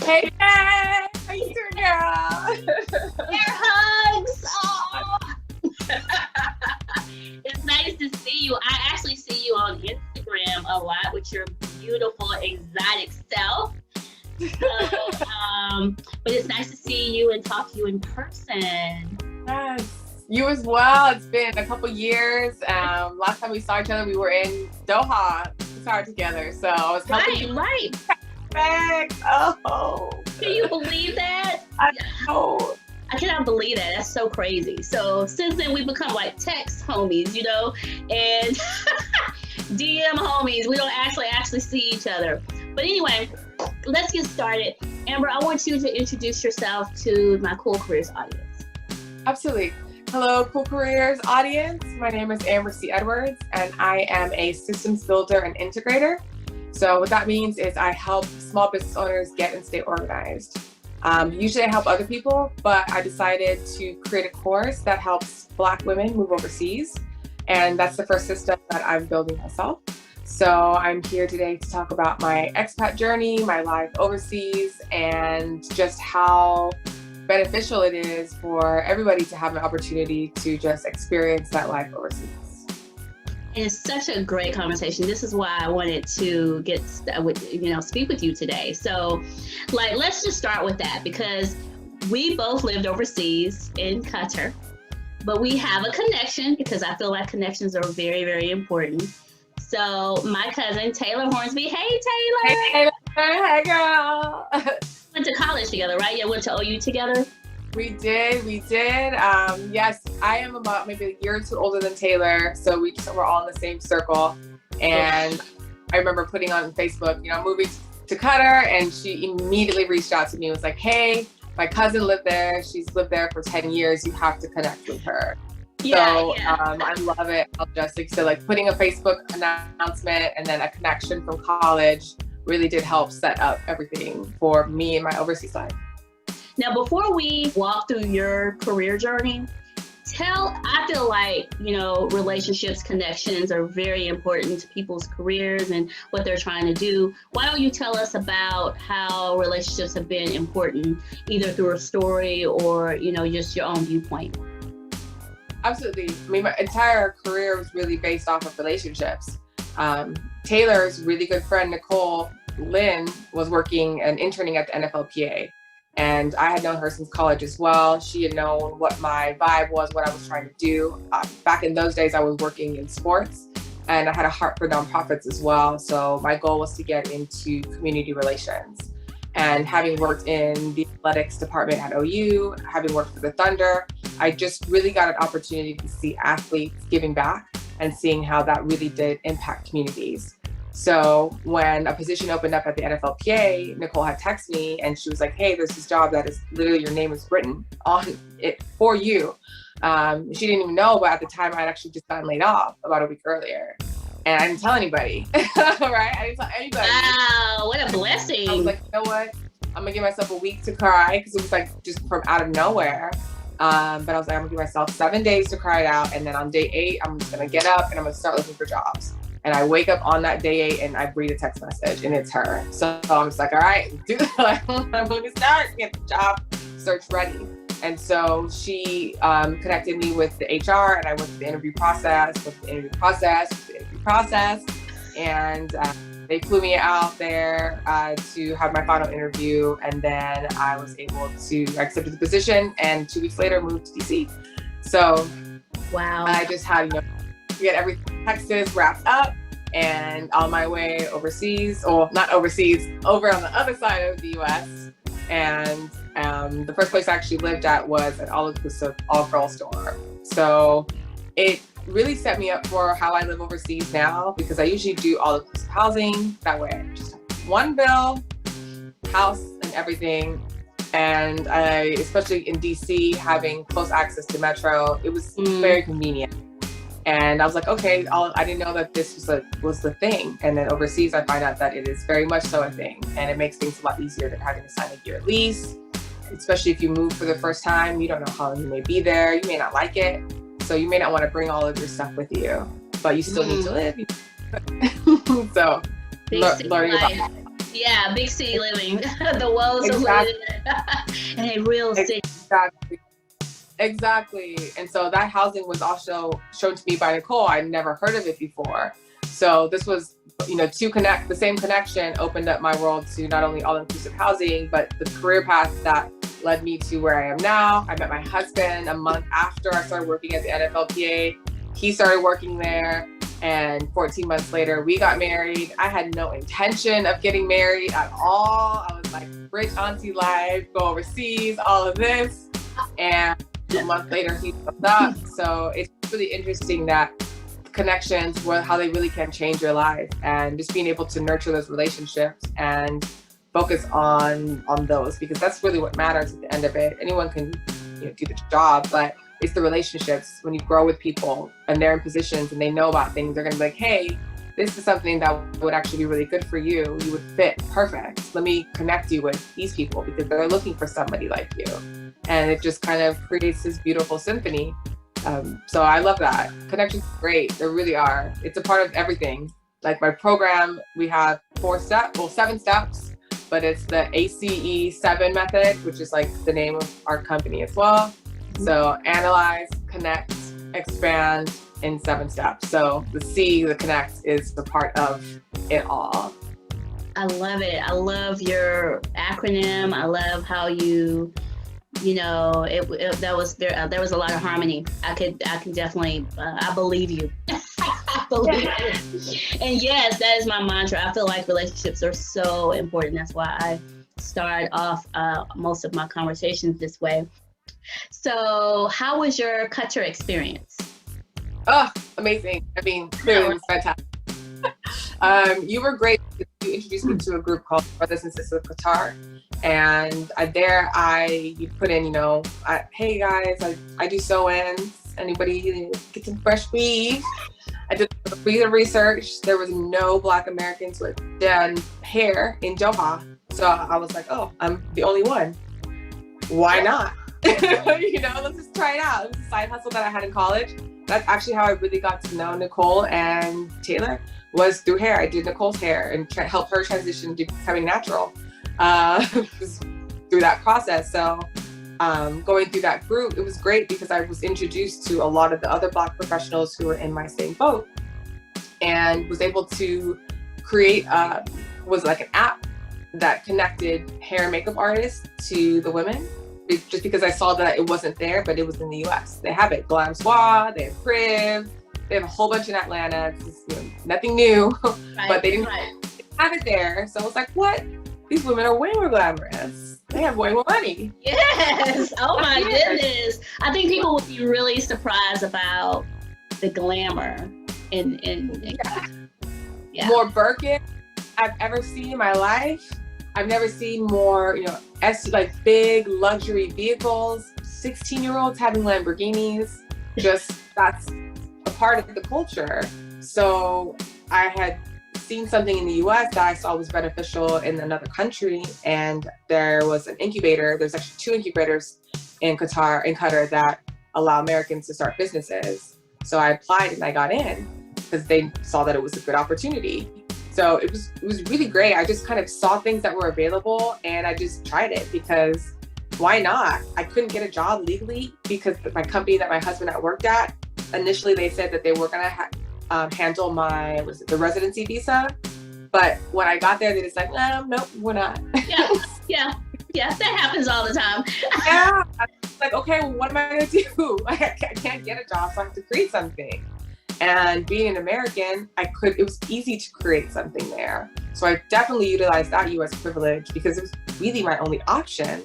Hey, how you doing, girl? Air hugs. Oh. It's nice to see you. I actually see you on Instagram a lot with your beautiful, exotic self. But it's nice to see you and talk to you in person. Yes, you as well. It's been a couple years. Last time we saw each other, we were in Doha, Qatar together. So I was helping Right. back. Oh, Can you believe that? I know. I cannot believe that. That's so crazy. So since then, we've become like text homies, you know, and DM homies. We don't actually see each other. But anyway, let's get started. Amber, I want you to introduce yourself to my Cool Careers audience. Absolutely. Hello, Cool Careers audience. My name is Amber C. Edwards, and I am a systems builder and integrator. So what that means is I help small business owners get and stay organized. Usually I help other people, but I decided to create a course that helps Black women move overseas. And that's the first system that I'm building myself. So I'm here today to talk about my expat journey, my life overseas, and just how beneficial it is for everybody to have an opportunity to just experience that life overseas. It's such a great conversation. This is why I wanted to speak with you today. So, let's just start with that, because we both lived overseas in Qatar, but we have a connection because I feel like connections are very, very important. So, my cousin Taylor Hornsby. Hey, Taylor. Hey, Taylor. Hey, girl. Went to college together, right? Yeah, went to OU together. We did. Yes, I am about maybe a year or two older than Taylor, so we were all in the same circle. And I remember putting on Facebook, moving to Qatar, and she immediately reached out to me and was like, hey, my cousin lived there. She's lived there for 10 years. You have to connect with her. I love it. So putting a Facebook announcement and then a connection from college really did help set up everything for me and my overseas life. Now, before we walk through your career journey, I feel like, relationships, connections are very important to people's careers and what they're trying to do. Why don't you tell us about how relationships have been important, either through a story or, just your own viewpoint? Absolutely. I mean, my entire career was really based off of relationships. Taylor's really good friend, Nicole Lynn, was working and interning at the NFLPA. And I had known her since college as well. She had known what my vibe was, what I was trying to do. Back in those days, I was working in sports, and I had a heart for nonprofits as well. So my goal was to get into community relations. And having worked in the athletics department at OU, having worked for the Thunder, I just really got an opportunity to see athletes giving back and seeing how that really did impact communities. So when a position opened up at the NFLPA, Nicole had texted me and she was like, hey, there's this job that is literally your name is written on it for you. She didn't even know, but at the time I'd actually just gotten laid off about a week earlier. And I didn't tell anybody, right? I didn't tell anybody. Wow, what a blessing. I was like, you know what? I'm gonna give myself a week to cry, because it was like just from out of nowhere. But I was like, I'm gonna give myself 7 days to cry it out. And then on day 8, I'm just gonna get up and I'm gonna start looking for jobs. And I wake up on that day 8 and I read a text message and it's her. So I'm just like, all right, I'm going to start, get the job search ready. And so she connected me with the HR, and I went through the interview process, and they flew me out there to have my final interview. And then I was able to accept the position, and 2 weeks later moved to DC. So wow, I just had, to get everything Texas wrapped up and on my way overseas, or not overseas, over on the other side of the US. And the first place I actually lived at was an all-inclusive all-girl store. So it really set me up for how I live overseas now, because I usually do all-inclusive housing. That way I just have one bill, house and everything. And especially in DC, having close access to Metro, it was very convenient. And I was like, okay, I didn't know that this was the thing. And then overseas, I find out that it is very much so a thing. And it makes things a lot easier than having to sign a year lease, especially if you move for the first time. You don't know how long you may be there. You may not like it. So you may not want to bring all of your stuff with you, but you still need to live. So learning about that. Yeah, big city living. The woes of Exactly. living in a real city. Exactly. And so that housing was also shown to me by Nicole. I'd never heard of it before. So this was, the same connection opened up my world to not only all-inclusive housing, but the career path that led me to where I am now. I met my husband a month after I started working at the NFLPA. He started working there. And 14 months later, we got married. I had no intention of getting married at all. I was like, rich auntie life, go overseas, all of this. And a month later, he hooked up. So it's really interesting that connections, how they really can change your life, and just being able to nurture those relationships and focus on those, because that's really what matters at the end of it. Anyone can do the job, but it's the relationships. When you grow with people and they're in positions and they know about things, they're going to be like, hey, this is something that would actually be really good for you. You would fit perfect. Let me connect you with these people because they're looking for somebody like you. And it just kind of creates this beautiful symphony. So I love that. Connections are great. They really are. It's a part of everything. Like my program, we have 7 steps, but it's the ACE 7 method, which is like the name of our company as well. So analyze, connect, expand in 7 steps. So the C, the connect, is the part of it all. I love it. I love your acronym. I love how there was a lot of harmony. I can definitely, I believe you. I believe you. And yes, that is my mantra. I feel like relationships are so important. That's why I start off most of my conversations this way. So how was your Qatar experience? Oh, amazing. I mean, clearly it was fantastic. You were great. You introduced me to a group called Brothers and Sisters of Qatar. And you put in, hey guys, I do sew-ins. Anybody get some fresh weave? I did a bit of research. There was no Black Americans with done hair in Doha. So I was like, oh, I'm the only one. Why not? Let's just try it out. It was a side hustle that I had in college. That's actually how I really got to know Nicole and Taylor, was through hair. I did Nicole's hair and helped her transition to becoming natural through that process. So going through that group, it was great because I was introduced to a lot of the other Black professionals who were in my same boat, and was able to create was like an app that connected hair and makeup artists to the women. Just because I saw that it wasn't there, but it was in the US. They have it, Glam Squad, they have Crib, they have a whole bunch in Atlanta. It's nothing new, but they didn't have it there. So I was like, what? These women are way more glamorous. They have way more money. Yes. Oh my goodness. I think people would be really surprised about the glamour in more Birkin I've ever seen in my life. I've never seen more, like big luxury vehicles, 16-year-olds having Lamborghinis. That's a part of the culture. So I had seen something in the US that I saw was beneficial in another country. And there was an incubator. There's actually 2 incubators in Qatar that allow Americans to start businesses. So I applied and I got in because they saw that it was a good opportunity. So it was really great. I just kind of saw things that were available and I just tried it because why not? I couldn't get a job legally because my company that my husband had worked at, initially they said that they were going to handle the residency visa. But when I got there, they just like, nope, we're not. Yeah, that happens all the time. Yeah, like, okay, well, what am I going to do? I can't get a job, so I have to create something. And being an American, it was easy to create something there. So I definitely utilized that US privilege because it was really my only option.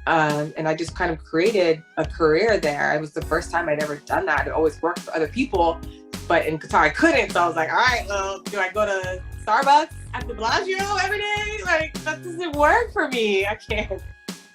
And I just kind of created a career there. It was the first time I'd ever done that. I'd always worked for other people, but in Qatar I couldn't. So I was like, all right, well, do I go to Starbucks at the Bellagio every day? Like, that doesn't work for me. I can't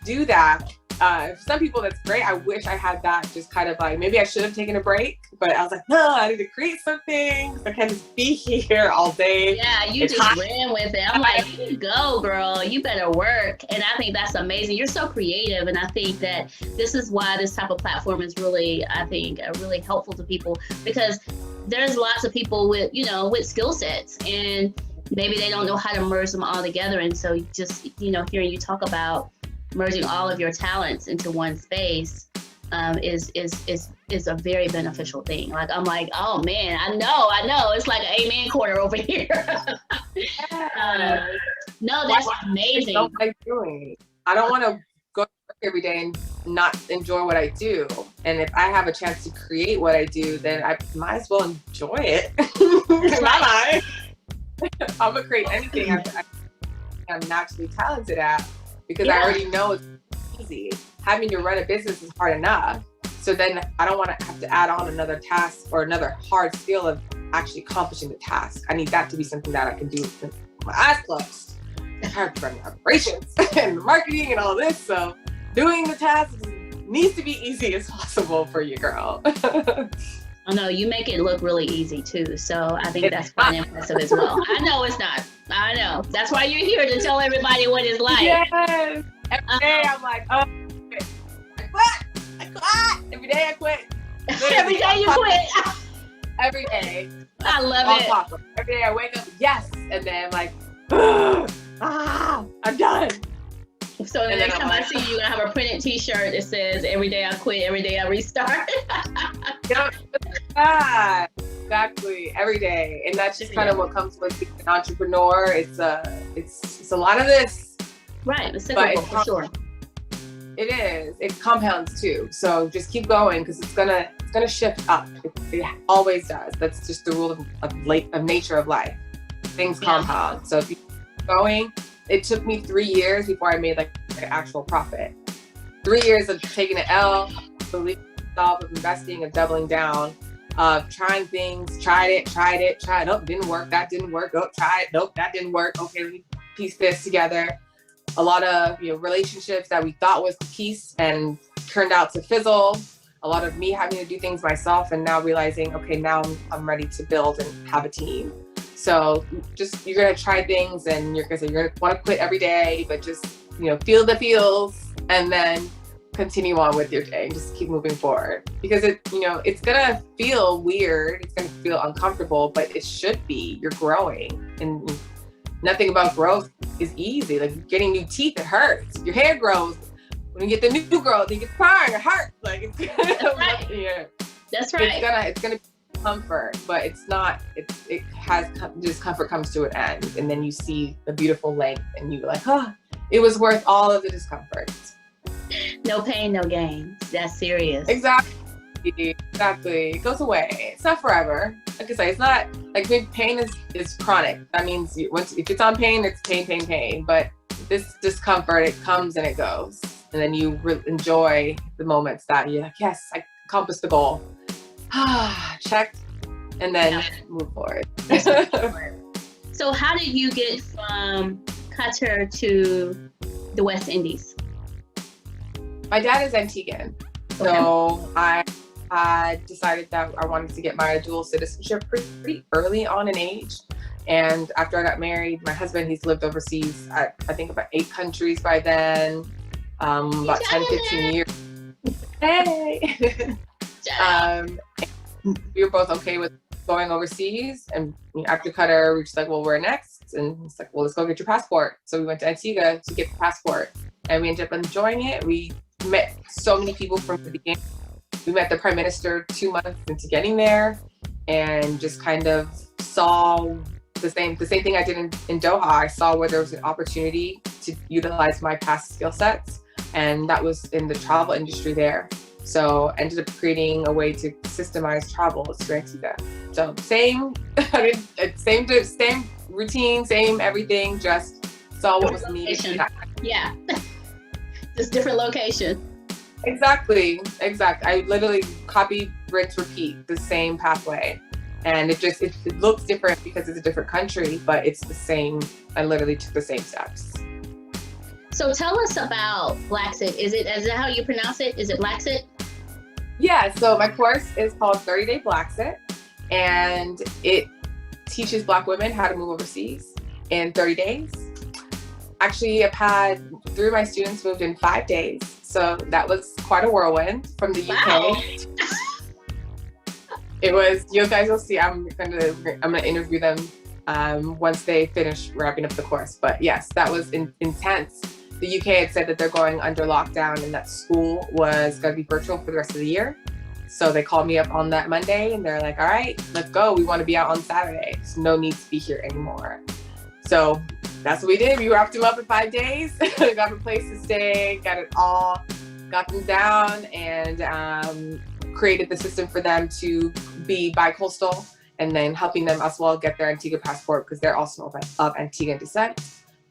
do that. For some people, that's great. I wish I had that just kind of like, maybe I should have taken a break, but I was like, no, I need to create something. I can't just be here all day. Yeah, you just ran with it. I'm like, you go, girl. You better work. And I think that's amazing. You're so creative. And I think that this is why this type of platform is really, really helpful to people, because there's lots of people with skill sets. And maybe they don't know how to merge them all together. And so just, hearing you talk about merging all of your talents into one space is a very beneficial thing. Like, I'm like, oh man, I know. It's like an amen corner over here. No, that's amazing. I don't like doing. I don't want to go to work every day and not enjoy what I do. And if I have a chance to create what I do, then I might as well enjoy it. Right. I'm gonna create anything I'm naturally talented at, because I already know it's easy. Having to run a business is hard enough. So then I don't want to have to add on another task or another hard skill of actually accomplishing the task. I need that to be something that I can do with my eyes closed. I have to run operations and marketing and all this. So doing the tasks needs to be easy as possible for you, girl. Oh no, you make it look really easy too. So I think that's quite impressive as well. I know it's not. I know. That's why you're here, to tell everybody what it's like. Yes. Every day I'm like, oh, I quit. Every day I quit. Every day you quit. Every day. I love it. Possible. Every day I wake up, yes. And then I'm like, I'm done. So the next time I see you, you're gonna have a printed t-shirt that says, every day I quit, every day I restart. Yeah, exactly. Every day. And that's just kind of what comes with being an entrepreneur. It's a lot of this. Right, it's cyclical for sure. It is. It compounds too. So just keep going, because it's gonna shift up. It always does. That's just the rule of nature of life. Things compound. So if you keep going, it took me 3 years before I made like an actual profit. 3 years of taking an L, believing in myself, of investing, of doubling down, of trying things, tried it. Oh, didn't work. That didn't work. Oh, try it. Nope, that didn't work. Okay, let me piece this together. A lot of relationships that we thought was peace and turned out to fizzle. A lot of me having to do things myself, and now realizing, okay, now I'm ready to build and have a team. So just, you're gonna try things, and you're gonna want to quit every day, but just feel the feels, and then continue on with your day and just keep moving forward. Because it's gonna feel weird, it's gonna feel uncomfortable, but it should be. You're growing, and nothing about growth is easy. Like getting new teeth, it hurts. Your hair grows. When you get the new growth, you get crying, it hurts. Like it's That's right. Yeah. That's right. It's gonna be comfort, but it's not. Discomfort comes to an end, and then you see the beautiful length, and you're like, oh, it was worth all of the discomfort. No pain, no gain. That's serious. Exactly. It goes away. It's not forever. Like I say, it's not like pain is chronic. That means if it's on pain, it's pain. But this discomfort, it comes and it goes, and then you enjoy the moments that you're like, yes, I accomplished the goal. Check, and then move forward. So how did you get from Qatar to the West Indies? My dad is Antiguan, so I decided that I wanted to get my dual citizenship pretty early on in age. And after I got married, my husband, he's lived overseas, I think about 8 countries by then, about 10, 15 years. Hey! We were both okay with going overseas. And after Qatar, we were just like, well, where next? And it's like, well, let's go get your passport. So we went to Antigua to get the passport. And we ended up enjoying it. We met so many people from the beginning. We met the Prime Minister 2 months into getting there, and just kind of saw the same thing I did in Doha. I saw where there was an opportunity to utilize my past skill sets, and that was in the travel industry there. So I ended up creating a way to systemize travel to Antigua. So same routine, same everything, just saw what was needed. Yeah, just different location. Exactly. I literally copy, rinse, repeat the same pathway. And it looks different because it's a different country, but it's the same. I literally took the same steps. So tell us about Blacksit. Is that how you pronounce it? Is it Blacksit? Yeah, so my course is called 30-Day Blacksit, and it teaches Black women how to move overseas in 30 days. Actually, I've had 3 of my students moved in 5 days. So that was quite a whirlwind from the UK. It was, you guys will see, I'm gonna interview them once they finish wrapping up the course. But yes, that was intense. The UK had said that they're going under lockdown and that school was going to be virtual for the rest of the year. So they called me up on that Monday and they're like, all right, let's go. We want to be out on Saturday. So no need to be here anymore. So that's what we did. We wrapped them up in 5 days, got a place to stay, got them down, and created the system for them to be bi-coastal, and then helping them as well get their Antigua passport because they're also of Antiguan descent,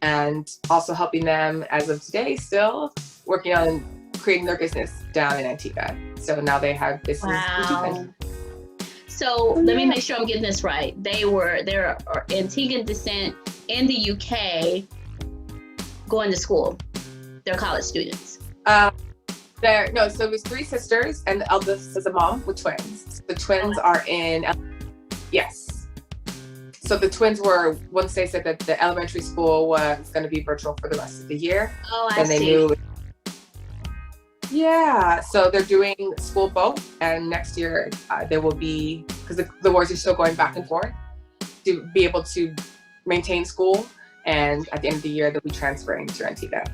and also helping them as of today still working on creating their business down in Antigua. So now they have business. Wow. So let me make sure I'm getting this right. They're Antiguan descent in the UK going to school. They're college students. So it was 3 sisters, and the eldest is a mom with twins. The twins are in, yes. So the twins were, once they said that the elementary school was going to be virtual for the rest of the year. Oh, I then they see. knew. Yeah, so they're doing school both, and next year they will be, because the wars are still going back and forth, to be able to maintain school, and at the end of the year they'll be transferring to Antigua.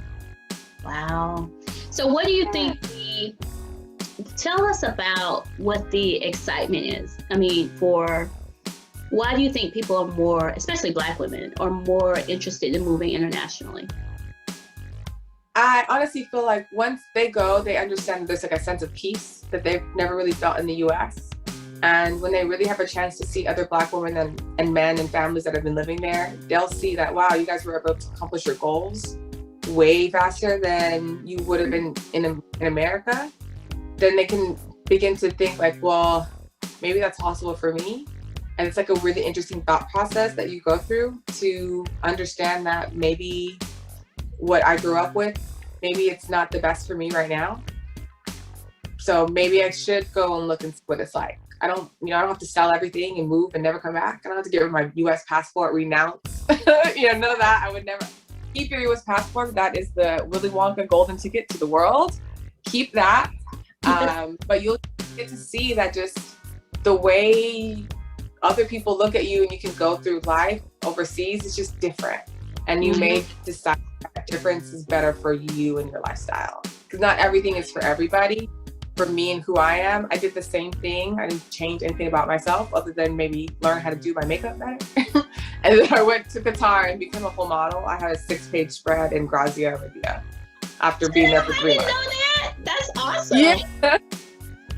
Wow. So what do you think tell us about what the excitement is? I mean, why do you think people are more, especially Black women, are more interested in moving internationally? I honestly feel like once they go, they understand there's like a sense of peace that they've never really felt in the US. And when they really have a chance to see other Black women and men and families that have been living there, they'll see that, wow, you guys were able to accomplish your goals way faster than you would have been in America. Then they can begin to think like, well, maybe that's possible for me. And it's like a really interesting thought process that you go through to understand that maybe what I grew up with, maybe it's not the best for me right now. So maybe I should go and look and see what it's like. I don't have to sell everything and move and never come back. I don't have to get rid of my US passport, renounce. None of that. I would never. Keep your US passport. That is the Willy Wonka golden ticket to the world. Keep that. But you'll get to see that just the way other people look at you and you can go through life overseas is just different. And you may decide that difference is better for you and your lifestyle. Because not everything is for everybody. For me and who I am, I did the same thing. I didn't change anything about myself other than maybe learn how to do my makeup better. And then I went to Qatar and became a full model. I had a 6-page spread in Grazia, Arabia after being there for 3 months. I didn't know that. That's awesome. Yeah.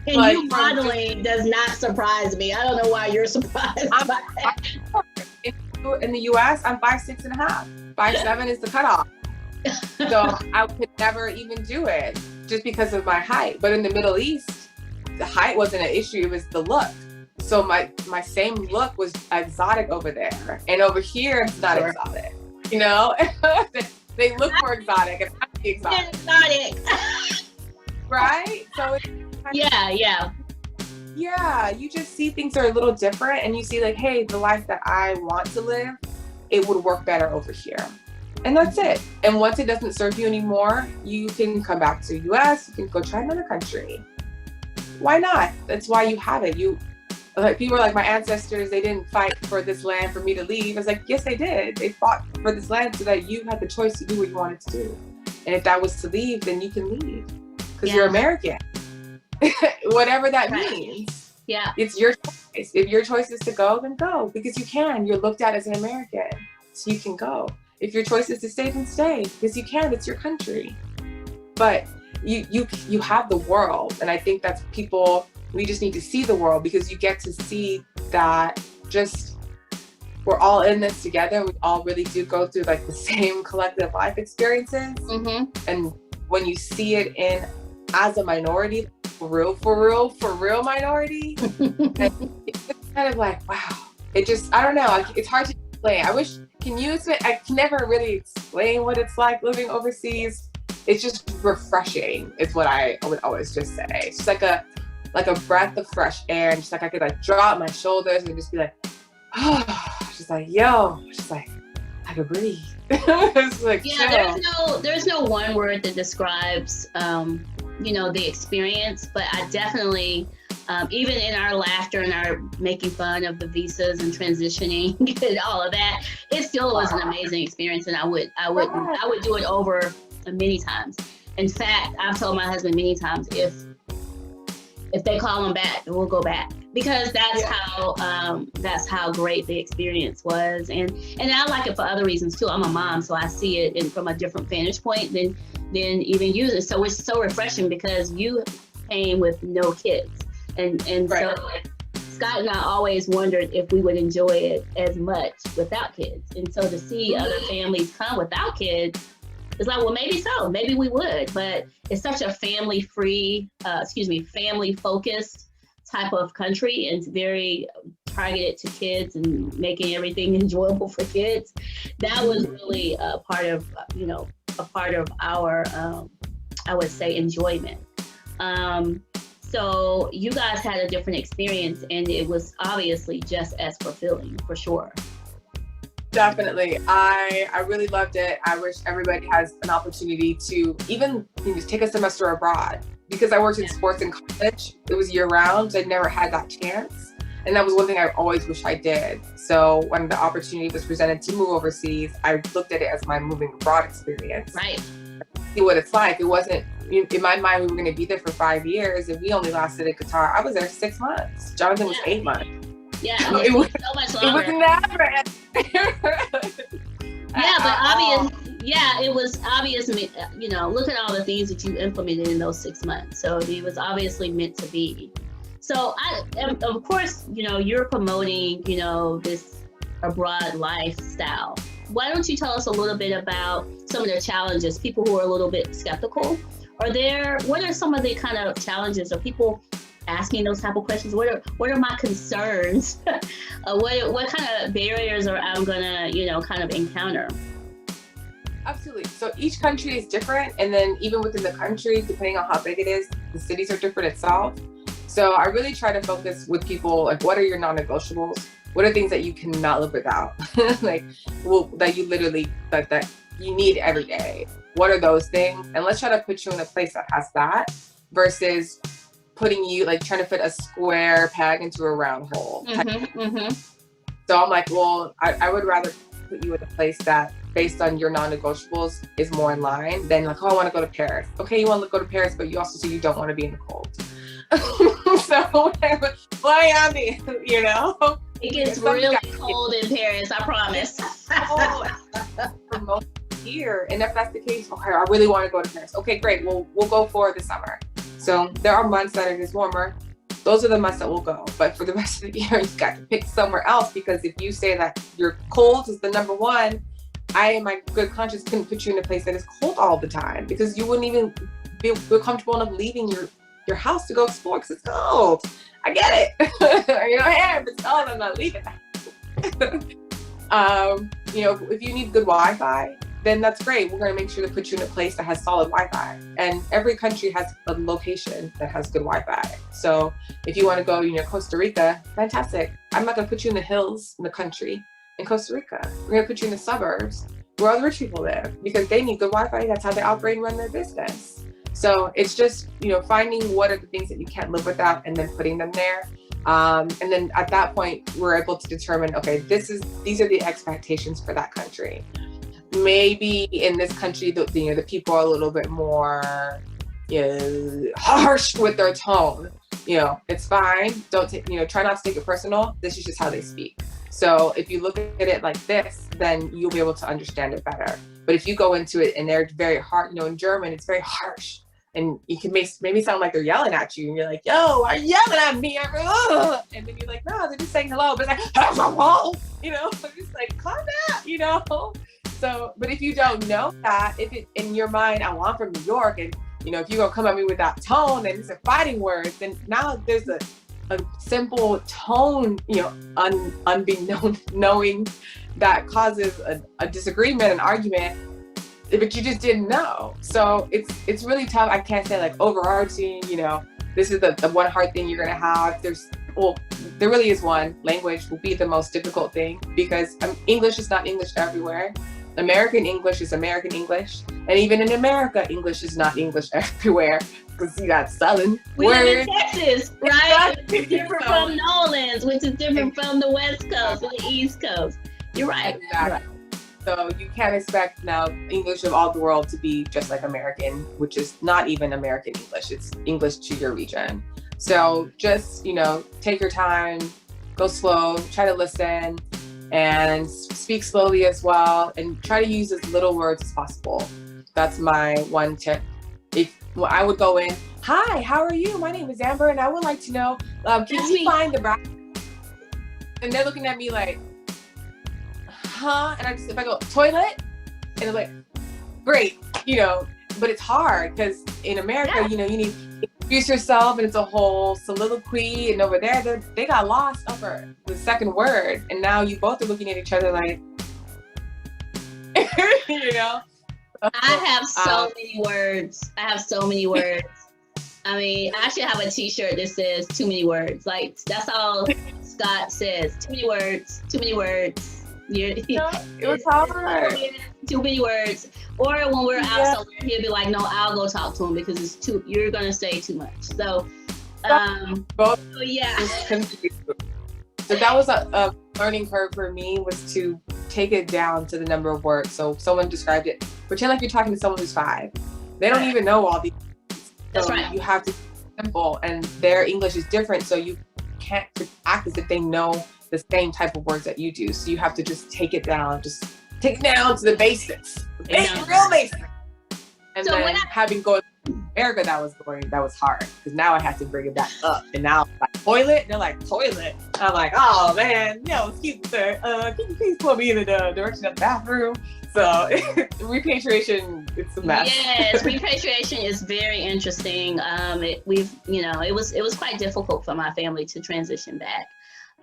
And Like, you modeling does not surprise me. I don't know why you're surprised by that. In the US, I'm 5'6" and a half. 5'7" is the cutoff. So I could never even do it just because of my height. But in the Middle East, the height wasn't an issue, it was the look. So my same look was exotic over there. And over here, it's not exotic. They look more exotic and I'm the exotic. Exotic. Right? So it's yeah, you just see things are a little different and you see like, hey, the life that I want to live, it would work better over here. And that's it. And once it doesn't serve you anymore, you can come back to the US, you can go try another country. Why not? That's why you have it. People are like, my ancestors, they didn't fight for this land for me to leave. I was like, yes, they did. They fought for this land so that you had the choice to do what you wanted to do. And if that was to leave, then you can leave because you're American. Whatever that means. Yeah. It's your choice. If your choice is to go, then go because you can. You're looked at as an American, so you can go. If your choice is to stay, then stay because you can. It's your country. But you have the world, and I think that's people. We just need to see the world because you get to see that just we're all in this together. We all really do go through like the same collective life experiences. Mm-hmm. And when you see it as a minority, for real minority, it's kind of like, wow. It just, I don't know. It's hard to explain. I can never really explain what it's like living overseas. It's just refreshing is what I would always just say. It's just like a breath of fresh air, and just like I could like drop my shoulders and just be like, oh, just like, yo, just like I could breathe. It's like, there's no one word that describes the experience, but I definitely Even in our laughter and our making fun of the visas and transitioning and all of that, it still was an amazing experience, and I would do it over many times. In fact, I've told my husband many times, if they call him back, we'll go back, because that's how great the experience was. And I like it for other reasons too. I'm a mom, so I see it from a different vantage point than even you. So it's so refreshing because you came with no kids. And right. So Scott and I always wondered if we would enjoy it as much without kids. And so to see other families come without kids, it's like, well, maybe so, maybe we would, but it's such a family-focused type of country, and it's very targeted to kids and making everything enjoyable for kids. That was really a part of our, I would say, enjoyment. So you guys had a different experience, and it was obviously just as fulfilling, for sure. Definitely. I really loved it. I wish everybody has an opportunity to even take a semester abroad, because I worked in sports in college. It was year round. So I never had that chance. And that was one thing I always wished I did. So when the opportunity was presented to move overseas, I looked at it as my moving abroad experience. Right. See what it's like. It wasn't, in my mind, we were going to be there for 5 years, and we only lasted in Qatar. I was there 6 months. Johnathan was 8 months. Yeah, it was so much longer. It was never. It was obvious. Look at all the things that you implemented in those 6 months. So it was obviously meant to be. So of course, you're promoting, this abroad lifestyle. Why don't you tell us a little bit about some of the challenges, people who are a little bit skeptical? What are some of the kind of challenges? Are people asking those type of questions? What are my concerns? What kind of barriers are I'm gonna, kind of encounter? Absolutely. So each country is different. And then even within the country, depending on how big it is, the cities are different itself. So I really try to focus with people, like, what are your non-negotiables? What are things that you cannot live without? That you literally, that you need every day. What are those things? And let's try to put you in a place that has that, versus putting you, trying to fit a square peg into a round hole. So I'm like, well, I would rather put you in a place that, based on your non-negotiables, is more in line than I want to go to Paris. Okay, you want to go to Paris, but you also say you don't want to be in the cold. So why am I, It gets really cold in Paris, I promise. For most year, and if that's the case, okay, I really want to go to Paris. Okay, great. We'll go for the summer. So there are months that are just warmer. Those are the months that we'll go. But for the rest of the year, you've got to pick somewhere else, because if you say that your cold is the number one, I, in my good conscience, couldn't put you in a place that is cold all the time, because you wouldn't even feel comfortable enough leaving your house to go explore, because it's cold. I get it. Hey, if it's cold, I'm not leaving. If you need good Wi-Fi, then that's great. We're going to make sure to put you in a place that has solid Wi-Fi. And every country has a location that has good Wi-Fi. So if you want to go, Costa Rica, fantastic. I'm not going to put you in the hills in the country in Costa Rica. We're going to put you in the suburbs where all the rich people live, because they need good Wi-Fi. That's how they operate and run their business. So it's just, finding what are the things that you can't live without, and then putting them there. And then at that point, we're able to determine, okay, these are the expectations for that country. Maybe in this country, the people are a little bit more harsh with their tone. It's fine. Try not to take it personal. This is just how they speak. So if you look at it like this, then you'll be able to understand it better. But if you go into it and they're very hard, in German, it's very harsh. And you can maybe sound like they're yelling at you, and you're like, yo, are you yelling at me? And then you're like, no, they're just saying hello. But it's like, just like, calm down, So, but if you don't know that, if it in your mind, oh, I'm from New York, and if you're gonna come at me with that tone, and it's a fighting word, then now there's a simple tone, knowing that causes a disagreement, an argument, but you just didn't know. So it's really tough. I can't say overarching, this is the one hard thing you're gonna have. There really is one. Language will be the most difficult thing, because English is not English everywhere. American English is American English. And even in America, English is not English everywhere because you got Southern We words. live in Texas, right? Exactly. It's different from New Orleans, which is different from the West Coast or the East Coast. You're right. Exactly. You're right. So you can't expect now English of all the world to be just like American, which is not even American English. It's English to your region. So just, take your time, go slow, try to listen, and speak slowly as well, and try to use as little words as possible. That's my one tip. I would go in, hi, how are you? My name is Amber, and I would like to know, can you find the bracket? And they're looking at me like, huh? And if I go, toilet? And they're like, great, but it's hard because in America, you need to introduce yourself, and it's a whole soliloquy, and over there, they got lost over the second word, and now you both are looking at each other like, I have so many words. I mean, I should have a t-shirt that says too many words. Like, that's all Scott says. Too many words. It was hard. Too many words. Or when we're out somewhere, he'll be like, no, I'll go talk to him because you're going to say too much. So, both. So yeah. So that was a learning curve for me, was to take it down to the number of words. So someone described it. Pretend like you're talking to someone who's 5. They don't even know all these things. That's so right. You have to be simple, and their English is different, so you can't act as if they know the same type of words that you do. So you have to just take it down to the basics. Real basics. And so then having gone to America, that was hard, because now I had to bring it back up. And now like toilet, they're like, toilet. I'm like, oh man, excuse me, sir. Can you please pull me in the direction of the bathroom? So repatriation, it's a mess. Yes, repatriation is very interesting. It was quite difficult for my family to transition back.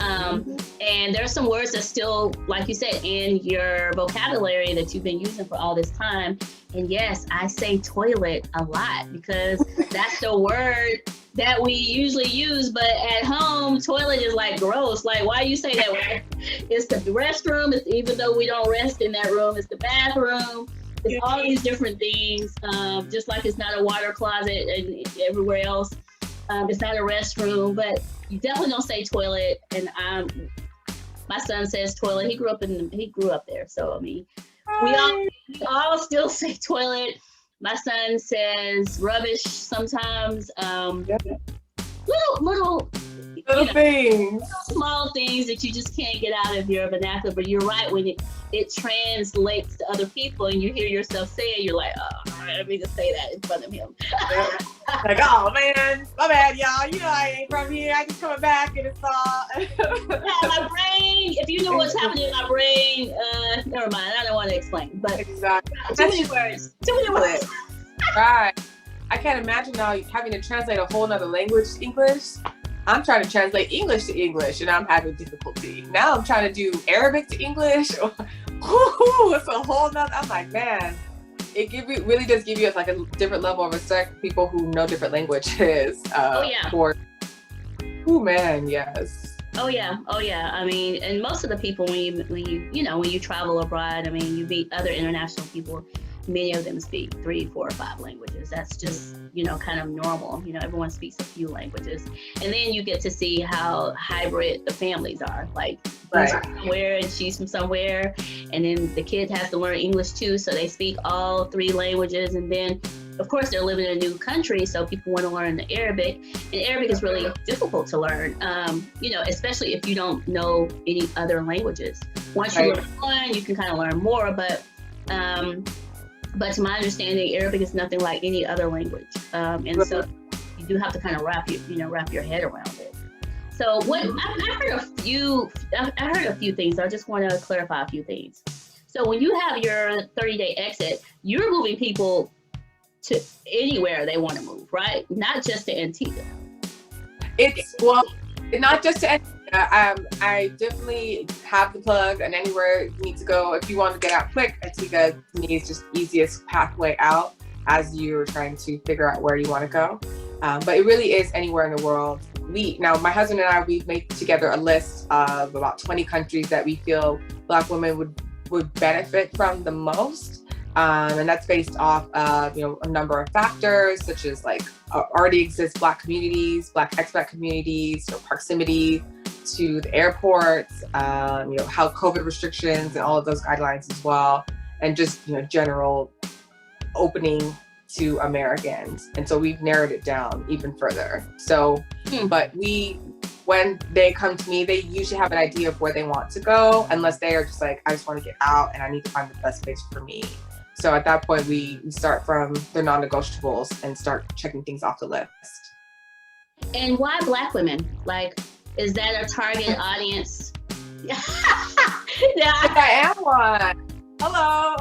And there are some words that still, like you said, in your vocabulary that you've been using for all this time. And yes, I say toilet a lot because that's the word that we usually use. But at home, toilet is like gross. Like, why you say that word? It's the restroom. It's, even though we don't rest in that room, it's the bathroom. It's all these different things. Just like it's not a water closet and everywhere else. It's not a restroom, but you definitely don't say toilet. And my son says toilet. He grew up there. So I mean, we all still say toilet. My son says rubbish sometimes. Little things, small things that you just can't get out of your vernacular. But you're right, when it translates to other people and you hear yourself say it, you're like, oh, I didn't mean to say that in front of him. Like, oh man, my bad, y'all. I ain't from here. I just coming back, and it's all. My brain. If you know what's happening in my brain, never mind. I don't want to explain. But exactly. Too many words. Right. I can't imagine now having to translate a whole nother language to English. I'm trying to translate English to English, and I'm having difficulty. Now I'm trying to do Arabic to English. It's a whole nother. I'm like, man, it really does give you like a different level of respect for people who know different languages. Man, yes. Oh yeah. I mean, and most of the people when you travel abroad, I mean, you meet other international people. Many of them speak 3, 4, or 5 languages. That's just, kind of normal. Everyone speaks a few languages. And then you get to see how hybrid the families are. Like, right. From somewhere and she's from somewhere. And then the kid has to learn English too. So they speak all 3 languages. And then, of course, they're living in a new country. So people want to learn the Arabic. And Arabic is really difficult to learn, especially if you don't know any other languages. Once you learn one, you can kind of learn more. But to my understanding, Arabic is nothing like any other language, and so you do have to kind of wrap your head around it. So I heard a few things. I just want to clarify a few things. So when you have your 30-day exit, you're moving people to anywhere they want to move, right? Not just to Antigua. Not just to Antigua. I definitely have the plug, and anywhere you need to go. If you want to get out quick, Antigua to me is just easiest pathway out as you're trying to figure out where you want to go. But it really is anywhere in the world. My husband and I, we've made together a list of about 20 countries that we feel Black women would would benefit from the most. And that's based off of, a number of factors, such as like already exist Black communities, Black expat communities, proximity to the airports, how COVID restrictions and all of those guidelines as well, and just, general opening to Americans. And so we've narrowed it down even further. So, but when they come to me, they usually have an idea of where they want to go, unless they are just like, I just want to get out and I need to find the best place for me. So at that point, we start from their non-negotiables and start checking things off the list. And why Black women? Like, is that a target audience? Yeah. I am one. Hello.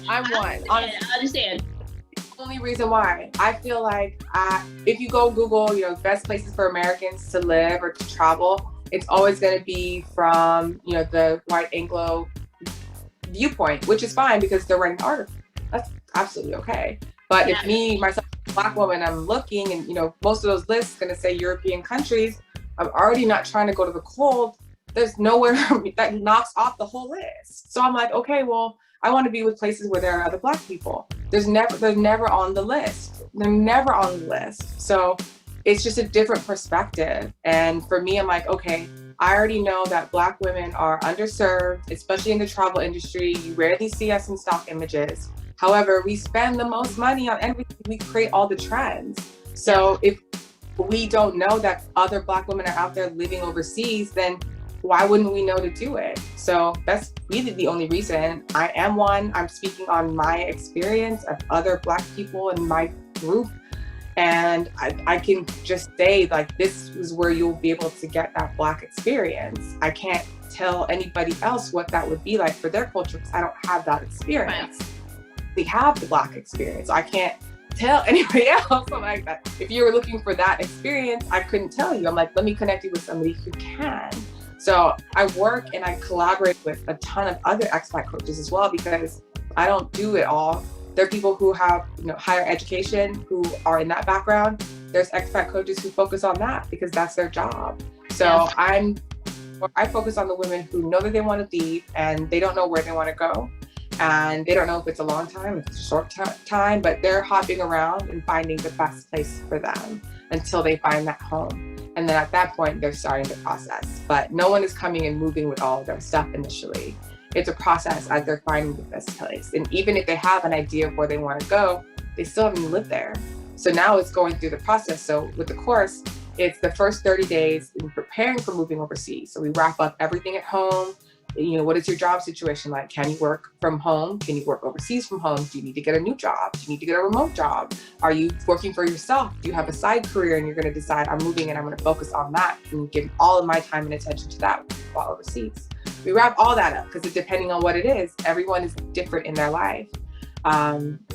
I'm one. I understand. The only reason why I feel like if you go Google, best places for Americans to live or to travel, it's always going to be from, the white Anglo viewpoint, which is fine because they're writing the article. That's absolutely okay. But if me, myself, Black woman, I'm looking and, most of those lists going to say European countries, I'm already not trying to go to the cold. There's nowhere that knocks off the whole list. So I'm like, okay, well, I want to be with places where there are other Black people. They're never on the list. They're never on the list. So it's just a different perspective. And for me, I'm like, okay, I already know that Black women are underserved, especially in the travel industry. You rarely see us in stock images. However, we spend the most money on everything. We create all the trends. So if we don't know that other Black women are out there living overseas, then why wouldn't we know to do it? So that's really the only reason. I am one. I'm speaking on my experience of other Black people in my group. And I can just say, like, this is where you'll be able to get that Black experience. I can't tell anybody else what that would be like for their culture because I don't have that experience. Right. We have the Black experience. I can't tell anybody else. I'm like, if you were looking for that experience, I couldn't tell you. I'm like, let me connect you with somebody who can. So I work and I collaborate with a ton of other expat coaches as well, because I don't do it all. There are people who have, higher education who are in that background. There's expat coaches who focus on that because that's their job. So I focus on the women who know that they want to leave and they don't know where they want to go. And they don't know if it's a long time, if it's a short time, but they're hopping around and finding the best place for them until they find that home. And then at that point, they're starting the process. But no one is coming and moving with all of their stuff initially. It's a process as they're finding the best place. And even if they have an idea of where they want to go, they still haven't lived there. So now it's going through the process. So with the course, it's the first 30 days in preparing for moving overseas. So we wrap up everything at home. What is your job situation like? Can you work from home? Can you work overseas from home? Do you need to get a new job? Do you need to get a remote job? Are you working for yourself? Do you have a side career and you're going to decide, I'm moving and I'm going to focus on that and give all of my time and attention to that while overseas? We wrap all that up because depending on what it is, everyone is different in their life.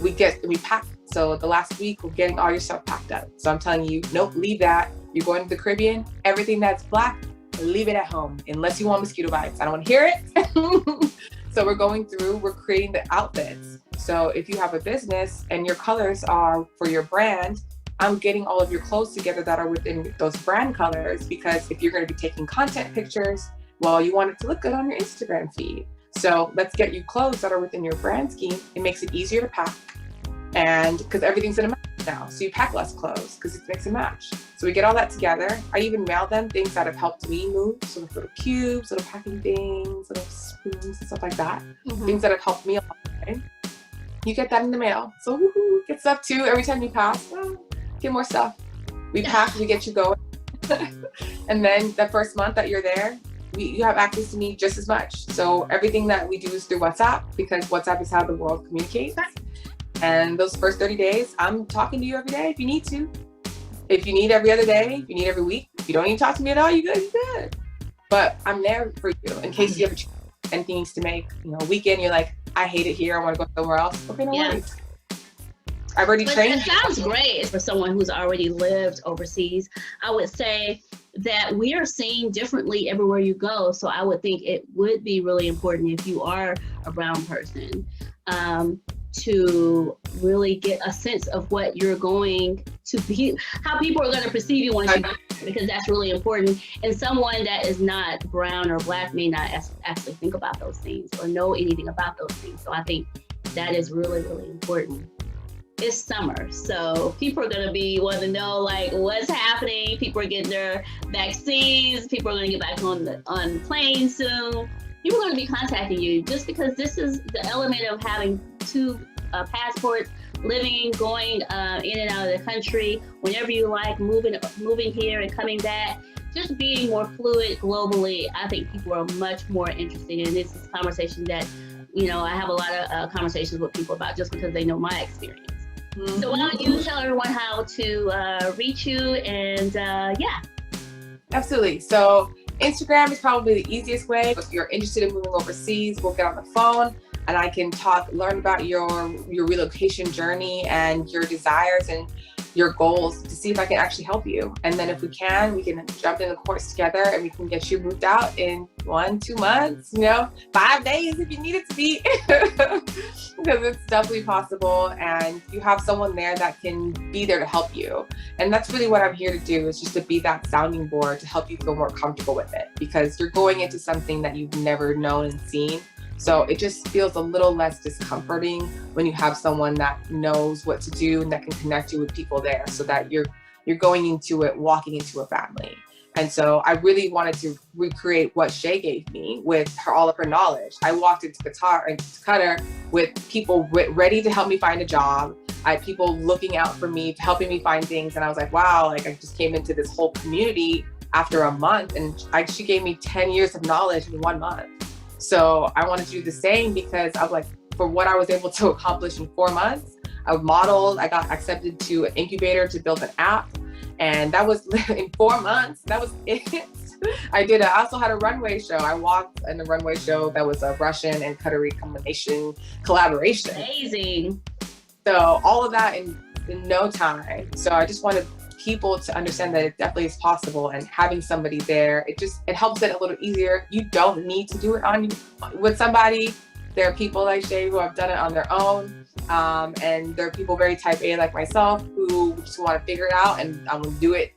We pack. So the last week, we're getting all your stuff packed up. So I'm telling you, nope, leave that. You're going to the Caribbean. Everything that's Black, leave it at home, unless you want mosquito bites. I don't want to hear it. So we're creating the outfits. So if you have a business and your colors are for your brand, I'm getting all of your clothes together that are within those brand colors, because if you're going to be taking content pictures, well, you want it to look good on your Instagram feed. So let's get you clothes that are within your brand scheme. It makes it easier to pack. And because everything's in a match now. So you pack less clothes because it makes a match. So we get all that together. I even mail them things that have helped me move. So little cubes, little packing things, little spoons and stuff like that. Mm-hmm. Things that have helped me along the way. You get that in the mail. So woohoo, get stuff too. Every time you pass, get more stuff. We pack, we get you going. And then the first month that you're there, you have access to me just as much. So everything that we do is through WhatsApp, because WhatsApp is how the world communicates. And those first 30 days, I'm talking to you every day if you need to. If you need every other day, if you need every week, if you don't even talk to me at all, you're good. But I'm there for you in case you ever anything needs to make, a weekend, you're like, I hate it here, I want to go somewhere else. Okay, no worries. I've already trained you. It sounds great for someone who's already lived overseas. I would say that we are seen differently everywhere you go. So I would think it would be really important if you are a brown person. to really get a sense of what you're going to be, how people are going to perceive you once you get there, because that's really important. And someone that is not brown or Black may not actually think about those things or know anything about those things. So I think that is really, really important. It's summer, so people are going to be wanting to know like what's happening. People are getting their vaccines. People are going to get back on planes soon. People are going to be contacting you just because this is the element of having two passports, living, going in and out of the country whenever you like, moving here and coming back. Just being more fluid globally. I think people are much more interested in this. Is a conversation that, I have a lot of conversations with people about just because they know my experience. Mm-hmm. So why don't you tell everyone how to reach you and yeah. Absolutely. So Instagram is probably the easiest way. If you're interested in moving overseas, we'll get on the phone and I can learn about your relocation journey and your desires and your goals to see if I can actually help you. And then if we can jump in the course together and we can get you moved out in 1-2 months, 5 days if you need it to be, because it's definitely possible. And you have someone there that can be there to help you. And that's really what I'm here to do, is just to be that sounding board to help you feel more comfortable with it, because you're going into something that you've never known and seen. So it just feels a little less discomforting when you have someone that knows what to do and that can connect you with people there, so that you're going into it, walking into a family. And so I really wanted to recreate what Shay gave me with all of her knowledge. I walked into Qatar with people ready to help me find a job. I had people looking out for me, helping me find things. And I was like, wow, like I just came into this whole community after a month, and she gave me 10 years of knowledge in 1 month. So I wanted to do the same, because I was like, for what I was able to accomplish in 4 months, I modeled, I got accepted to an incubator to build an app. And that was in 4 months, that was it. I also had a runway show. I walked in a runway show that was a Russian and Qatari collaboration. Amazing. So all of that in no time. So I just wanted people to understand that it definitely is possible, and having somebody there, it helps it a little easier. You don't need to do it with somebody. There are people like Shay who have done it on their own, and there are people very type A like myself who just want to figure it out and I'm gonna do it.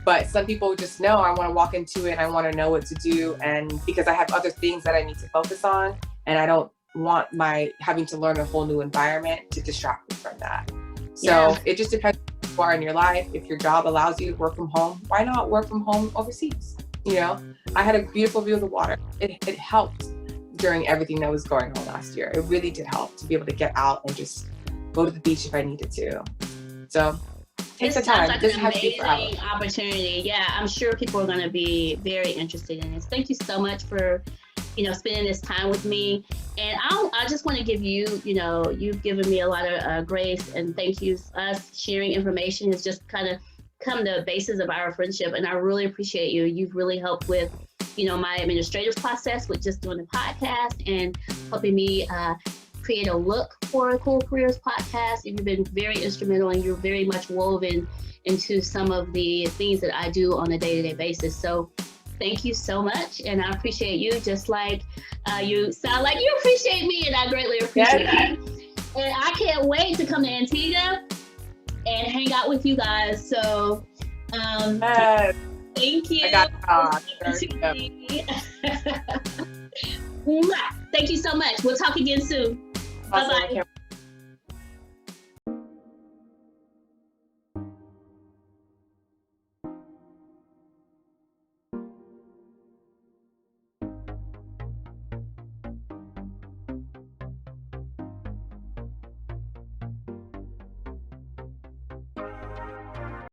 But some people just know, I want to walk into it and I want to know what to do, and because I have other things that I need to focus on, and I don't want my having to learn a whole new environment to distract me from that. So It just depends who you are in your life. If your job allows you to work from home, why not work from home overseas? I had a beautiful view of the water. It helped during everything that was going on last year. It really did help to be able to get out and just go to the beach if I needed to. So take the time. Like an amazing opportunity. Yeah, I'm sure people are going to be very interested in this. Thank you so much for spending this time with me. And I just want to give you, you've given me a lot of grace and thank yous. Us sharing information has just kind of come the basis of our friendship. And I really appreciate you. You've really helped with, my administrative process with just doing the podcast and helping me create a look for a Cool Careers podcast. You've been very instrumental, and you're very much woven into some of the things that I do on a day-to-day basis. So thank you so much, and I appreciate you just like you sound like you appreciate me, and I greatly appreciate you. And I can't wait to come to Antigua and hang out with you guys. So thank you. Thank you so much. We'll talk again soon. Bye-bye.